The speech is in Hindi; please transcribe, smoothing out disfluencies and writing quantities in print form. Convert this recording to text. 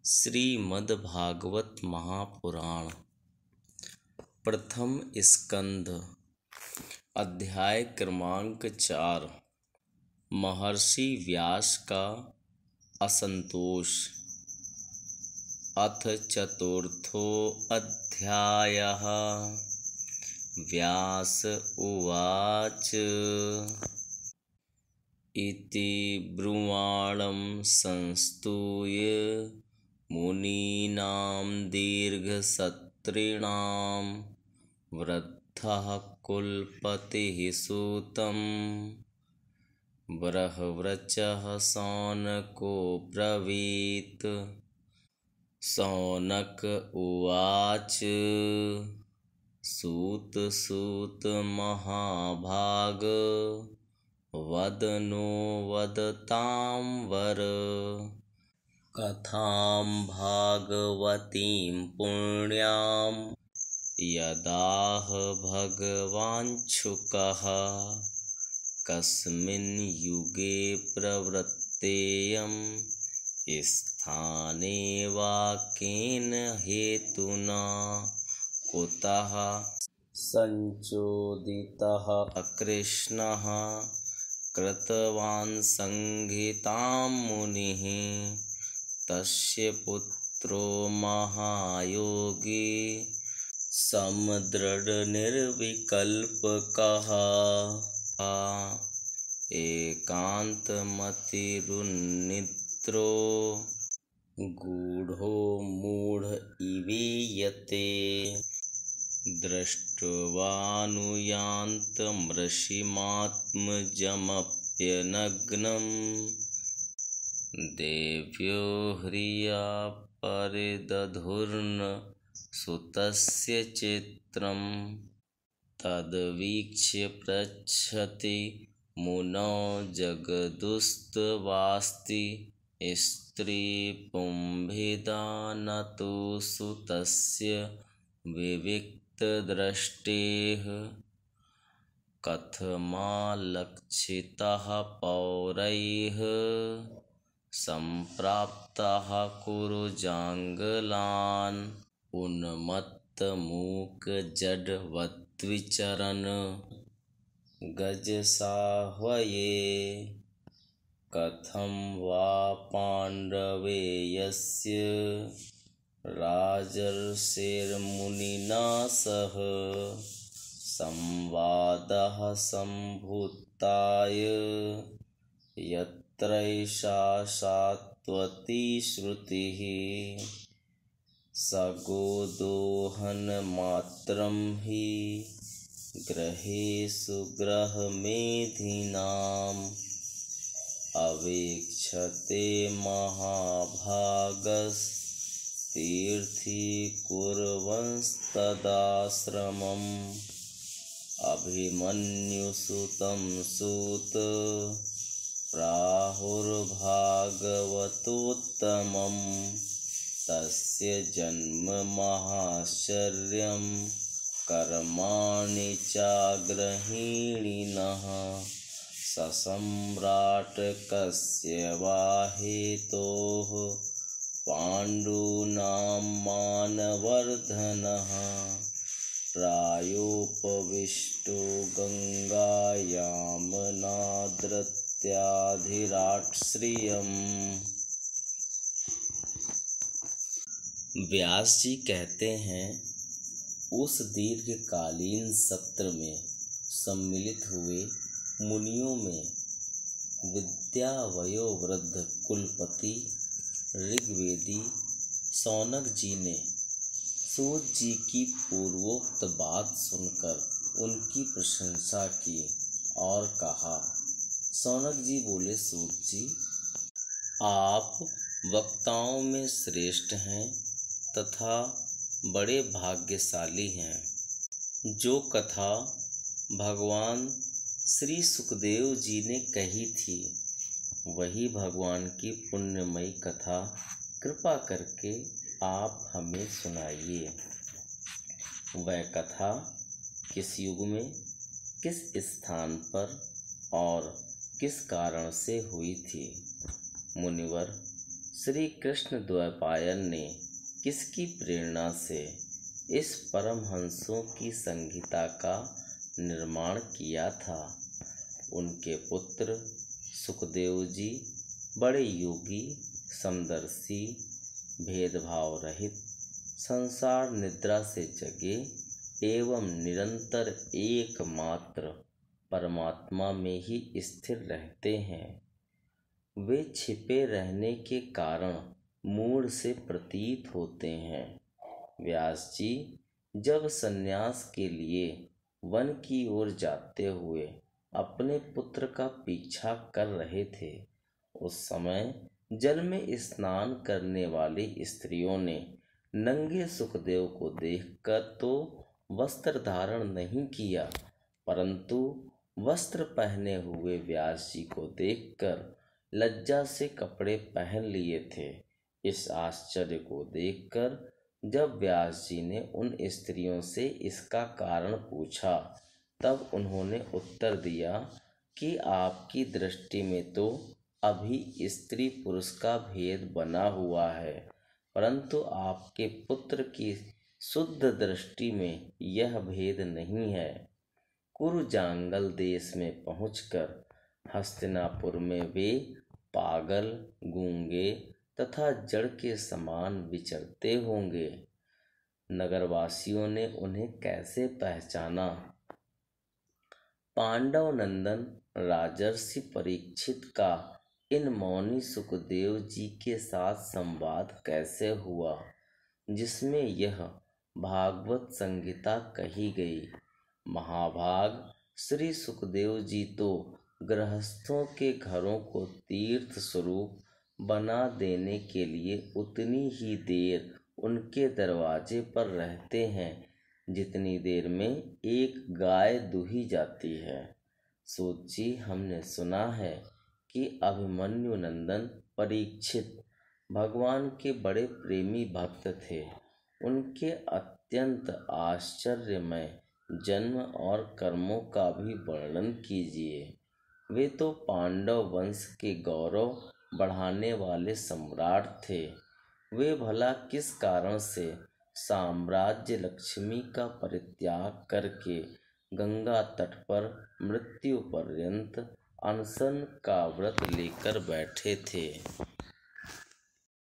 श्रीमद्भागवत महापुराण प्रथम स्कंध अध्याय क्रमांक 4। महर्षि व्यास का असंतोष। अथ चतुर्थो अध्यायः। व्यास उवाच इति ब्रुवाणं संस्तूय मुनीनां दीर्घसत्रिणां वृद्धः कुलपतिः सूतं बृहद्रचः शौनको ब्रवीत्। शौनक उवाच सूत महाभाग वदनो वदतां वर। कथां भागवतीं पुण्यां यदाह भगवाञ्छुकः कस्मिन् युगे प्रवृत्तेयं स्थाने वा केन हेतुना कुतः संचोदितः कृष्णः कृतवान् संहितां मुनिः। तस्य पुत्रो महायोगी समदृढनिर्विकल्पकः एकान्तमतिरुन्निद्रो गूढो मूढ इवीयते। दृष्ट्वानुयान्तमृषिमात्मजमप्यनग्नं देव्यो ह्रिया परिदधुर्न सुतस्य चित्रं। तद्वीक्ष्य पृच्छति मुनौ जगदुस्तवास्ति स्त्री पुंभिदा न तु सुतस्य विविक्तदृष्टेः। कथमालक्षितः पौरैः सम्प्राप्तः कुरुजाङ्गलान् उन्मत्तमूकजडवद्विचरन् गजसाह्वये। कथं वा पाण्डवेयस्य राजर्षिर्मुनिना सह संवादः सम्भूताय यत्रैषा सात्वती श्रुतिः। सगोदोहनमात्रं हि गृहेषु गृहमेधिनाम् अवेक्षते महाभागस्तीर्थीकुर्वंस्तदाश्रमम्। अभिमन्युसुतं सूत प्राहुर्भागवतोत्तमं तस्य जन्म महाश्चर्यं कर्माणि चाग्रहीणिनः। ससम्राट् कस्यवा हेतोः पाण्डूनां मानवर्धनः। प्रायोपविष्टो गङ्गायां नादृत्याधिराट्श्रियम्। व्यास जी कहते हैं, उस दीर्घकालीन सत्र में सम्मिलित हुए मुनियों में विद्या वयोवृद्ध कुलपति ऋग्वेदी शौनक जी ने सूत जी की पूर्वोक्त बात सुनकर उनकी प्रशंसा की और कहा। शौनक जी बोले, सूत जी, आप वक्ताओं में श्रेष्ठ हैं तथा बड़े भाग्यशाली हैं। जो कथा भगवान श्री सुखदेव जी ने कही थी वही भगवान की पुण्यमयी कथा कृपा करके आप हमें सुनाइए। वह कथा किस युग में, किस स्थान पर और किस कारण से हुई थी। मुनिवर, श्री कृष्ण द्वैपायन ने किसकी प्रेरणा से इस परमहंसों की संहिता का निर्माण किया था? उनके पुत्र सुखदेव जी बड़े योगी, समदर्शी, भेदभाव रहित, संसार निद्रा से जगे एवं निरंतर एकमात्र परमात्मा में ही स्थिर रहते हैं। वे छिपे रहने के कारण मूढ़ से प्रतीत होते हैं। व्यास जी जब सन्यास के लिए वन की ओर जाते हुए अपने पुत्र का पीछा कर रहे थे, उस समय जल में स्नान करने वाली स्त्रियों ने नंगे सुखदेव को देखकर तो वस्त्र धारण नहीं किया, परंतु वस्त्र पहने हुए व्यास जी को देखकर लज्जा से कपड़े पहन लिए थे। इस आश्चर्य को देखकर जब व्यास जी ने उन स्त्रियों से इसका कारण पूछा, तब उन्होंने उत्तर दिया कि आपकी दृष्टि में तो अभी स्त्री पुरुष का भेद बना हुआ है, परंतु आपके पुत्र की शुद्ध दृष्टि में यह भेद नहीं है। कुरुजांगल देश में पहुंचकर हस्तिनापुर में वे पागल, गूंगे तथा जड़ के समान विचरते होंगे। नगरवासियों ने उन्हें कैसे पहचाना? पांडव नंदन राजर्षि परीक्षित का इन मौनी सुखदेव जी के साथ संवाद कैसे हुआ, जिसमें यह भागवत संहिता कही गई? महाभाग श्री सुखदेव जी तो गृहस्थों के घरों को तीर्थ स्वरूप बना देने के लिए उतनी ही देर उनके दरवाजे पर रहते हैं जितनी देर में एक गाय दूही जाती है। सूत जी, हमने सुना है कि अभिमन्यु नंदन परीक्षित भगवान के बड़े प्रेमी भक्त थे। उनके अत्यंत आश्चर्यमय जन्म और कर्मों का भी वर्णन कीजिए। वे तो पांडव वंश के गौरव बढ़ाने वाले सम्राट थे। वे भला किस कारण से साम्राज्य लक्ष्मी का परित्याग करके गंगा तट पर मृत्यु पर्यंत अनशन का व्रत लेकर बैठे थे?